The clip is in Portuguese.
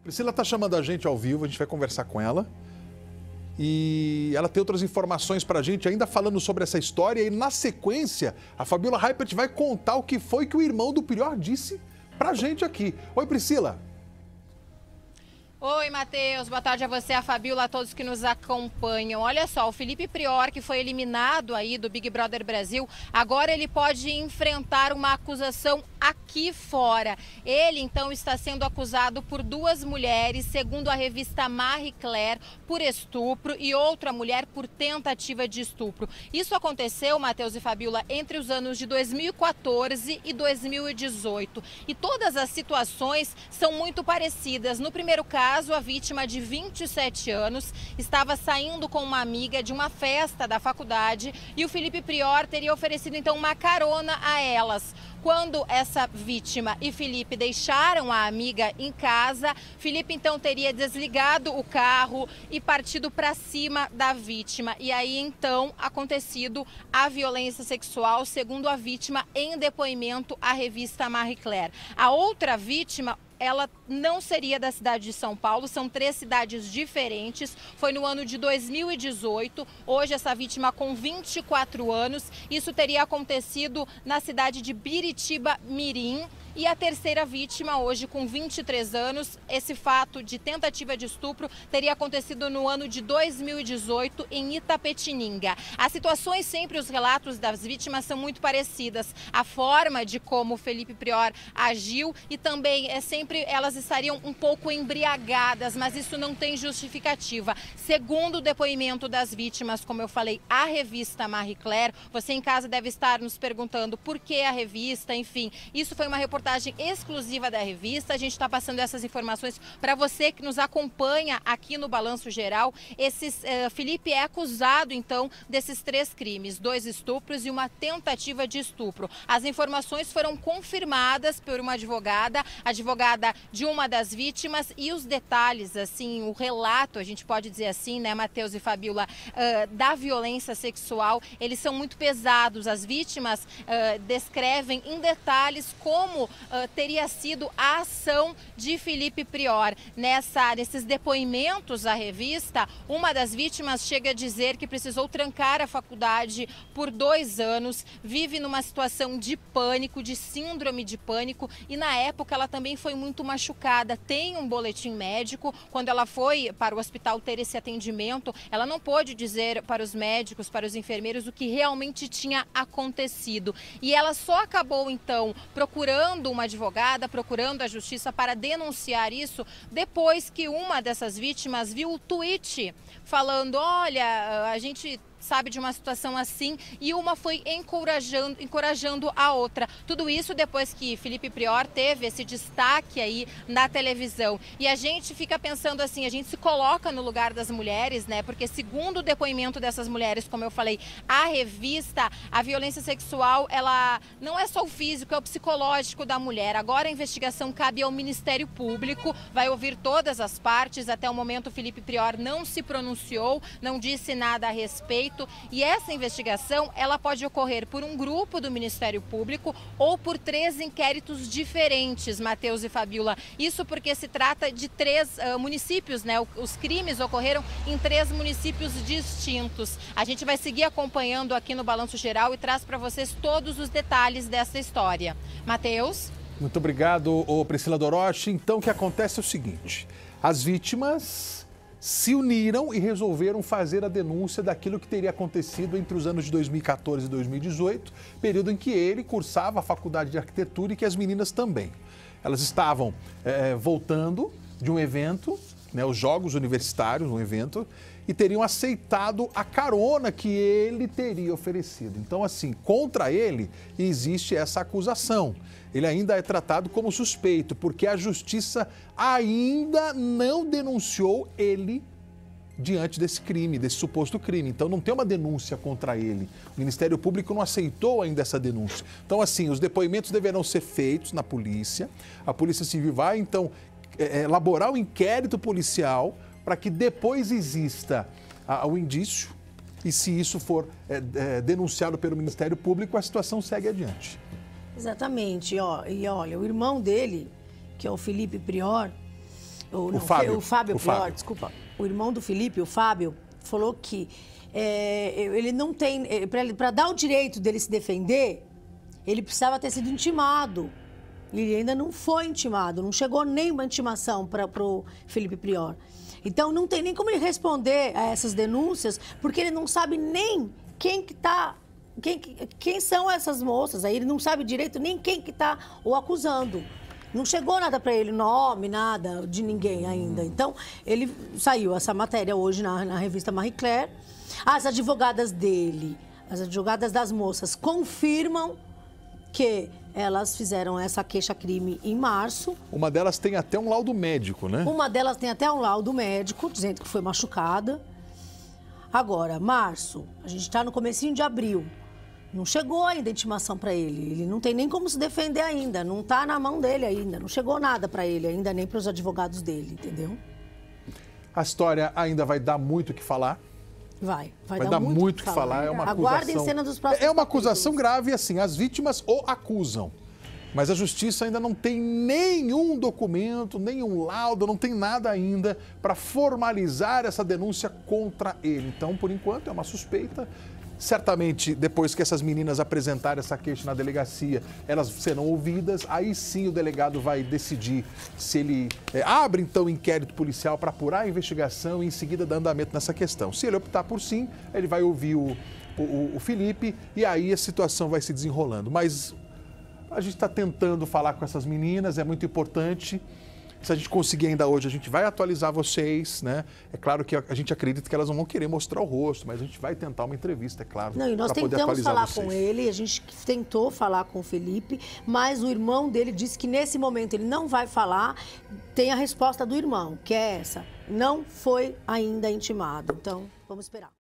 Priscila está chamando a gente ao vivo, a gente vai conversar com ela. E ela tem outras informações para a gente, ainda falando sobre essa história. E na sequência, a Fabiola Heipert vai contar o que foi que o irmão do Prior disse para a gente aqui. Oi, Priscila. Oi, Matheus. Boa tarde a você, a Fabiola, a todos que nos acompanham. Olha só, o Felipe Prior, que foi eliminado aí do Big Brother Brasil, agora ele pode enfrentar uma acusação aqui fora. Ele, então, está sendo acusado por duas mulheres, segundo a revista Marie Claire, por estupro e outra mulher por tentativa de estupro. Isso aconteceu, Matheus e Fabiola, entre os anos de 2014 e 2018. E todas as situações são muito parecidas. No primeiro caso, a vítima de 27 anos estava saindo com uma amiga de uma festa da faculdade e o Felipe Prior teria oferecido então uma carona a elas. Quando essa vítima e Felipe deixaram a amiga em casa, Felipe então teria desligado o carro e partido para cima da vítima. E aí então acontecido a violência sexual, segundo a vítima em depoimento à revista Marie Claire. A outra vítima, ela não seria da cidade de São Paulo, são três cidades diferentes. Foi no ano de 2018, hoje essa vítima com 24 anos. Isso teria acontecido na cidade de Biritiba Mirim. E a terceira vítima, hoje com 23 anos, esse fato de tentativa de estupro teria acontecido no ano de 2018 em Itapetininga. As situações, sempre os relatos das vítimas são muito parecidas. A forma de como o Felipe Prior agiu e também sempre elas estariam um pouco embriagadas, mas isso não tem justificativa. Segundo o depoimento das vítimas, como eu falei, a revista Marie Claire, você em casa deve estar nos perguntando por que a revista, enfim, isso foi uma reportagem exclusiva da revista. A gente está passando essas informações para você que nos acompanha aqui no Balanço Geral. Felipe é acusado, então, desses três crimes, 2 estupros e uma tentativa de estupro. As informações foram confirmadas por uma advogada de uma das vítimas, e os detalhes, assim, o relato, a gente pode dizer assim, né, Matheus e Fabiola, da violência sexual, eles são muito pesados. As vítimas descrevem em detalhes como teria sido a ação de Felipe Prior. Nesses depoimentos à revista, uma das vítimas chega a dizer que precisou trancar a faculdade por 2 anos, vive numa situação de pânico, de síndrome de pânico, e na época ela também foi muito machucada. Tem um boletim médico. Quando ela foi para o hospital ter esse atendimento, ela não pôde dizer para os médicos, para os enfermeiros, o que realmente tinha acontecido. E ela só acabou, então, procurando uma advogada, procurando a justiça para denunciar isso, depois que uma dessas vítimas viu o tweet falando: olha, a gente sabe de uma situação assim, e uma foi encorajando a outra. Tudo isso depois que Felipe Prior teve esse destaque aí na televisão. E a gente fica pensando assim, a gente se coloca no lugar das mulheres, né? Porque segundo o depoimento dessas mulheres, como eu falei, a revista, a violência sexual, ela não é só o físico, é o psicológico da mulher. Agora a investigação cabe ao Ministério Público, vai ouvir todas as partes. Até o momento o Felipe Prior não se pronunciou, não disse nada a respeito. E essa investigação, ela pode ocorrer por um grupo do Ministério Público ou por 3 inquéritos diferentes, Matheus e Fabiola. Isso porque se trata de 3 municípios, né? Os crimes ocorreram em 3 municípios distintos. A gente vai seguir acompanhando aqui no Balanço Geral e traz para vocês todos os detalhes dessa história. Matheus? Muito obrigado, Priscila Doroche. Então, o que acontece é o seguinte: as vítimas se uniram e resolveram fazer a denúncia daquilo que teria acontecido entre os anos de 2014 e 2018, período em que ele cursava a faculdade de arquitetura e que as meninas também. Elas estavam voltando de um evento, né, os Jogos Universitários, um evento, e teriam aceitado a carona que ele teria oferecido. Então, assim, contra ele existe essa acusação. Ele ainda é tratado como suspeito, porque a justiça ainda não denunciou ele diante desse crime, desse suposto crime. Então, não tem uma denúncia contra ele. O Ministério Público não aceitou ainda essa denúncia. Então, assim, os depoimentos deverão ser feitos na polícia. A Polícia Civil vai, então, elaborar o inquérito policial para que depois exista o indício, e se isso for denunciado pelo Ministério Público, a situação segue adiante. Exatamente. E olha, o irmão dele, que é o Felipe Prior, O Fábio. O Fábio Prior, desculpa. O irmão do Felipe, o Fábio, falou que ele não tem... Para dar o direito dele se defender, ele precisava ter sido intimado. Ele ainda não foi intimado, não chegou nenhuma intimação para o Felipe Prior. Então, não tem nem como ele responder a essas denúncias, porque ele não sabe nem quem são essas moças. Aí ele não sabe direito nem quem que está o acusando. Não chegou nada para ele, nome, nada de ninguém ainda. Então, ele saiu essa matéria hoje na revista Marie Claire. As advogadas dele, as advogadas das moças, confirmam que elas fizeram essa queixa-crime em março. Uma delas tem até um laudo médico, né? Uma delas tem até um laudo médico, dizendo que foi machucada. Agora, março, a gente está no comecinho de abril. Não chegou ainda a intimação para ele. Ele não tem nem como se defender ainda. Não está na mão dele ainda. Não chegou nada para ele ainda, nem para os advogados dele, entendeu? A história ainda vai dar muito o que falar. Vai dar muito o que falar. É uma acusação. Aguardem cena dos próximos É uma acusação grave, assim. As vítimas o acusam. Mas a justiça ainda não tem nenhum documento, nenhum laudo, não tem nada ainda para formalizar essa denúncia contra ele. Então, por enquanto, é uma suspeita. Certamente, depois que essas meninas apresentarem essa queixa na delegacia, elas serão ouvidas. Aí sim o delegado vai decidir se ele abre, então, inquérito policial para apurar a investigação e, em seguida, dar andamento nessa questão. Se ele optar por sim, ele vai ouvir o Felipe e aí a situação vai se desenrolando. Mas a gente está tentando falar com essas meninas, é muito importante. Se a gente conseguir ainda hoje, a gente vai atualizar vocês, né? É claro que a gente acredita que elas não vão querer mostrar o rosto, mas a gente vai tentar uma entrevista, é claro. Não, e nós tentamos falar com ele, a gente tentou falar com o Felipe, mas o irmão dele disse que nesse momento ele não vai falar. Tem a resposta do irmão, que é essa: não foi ainda intimado. Então, vamos esperar.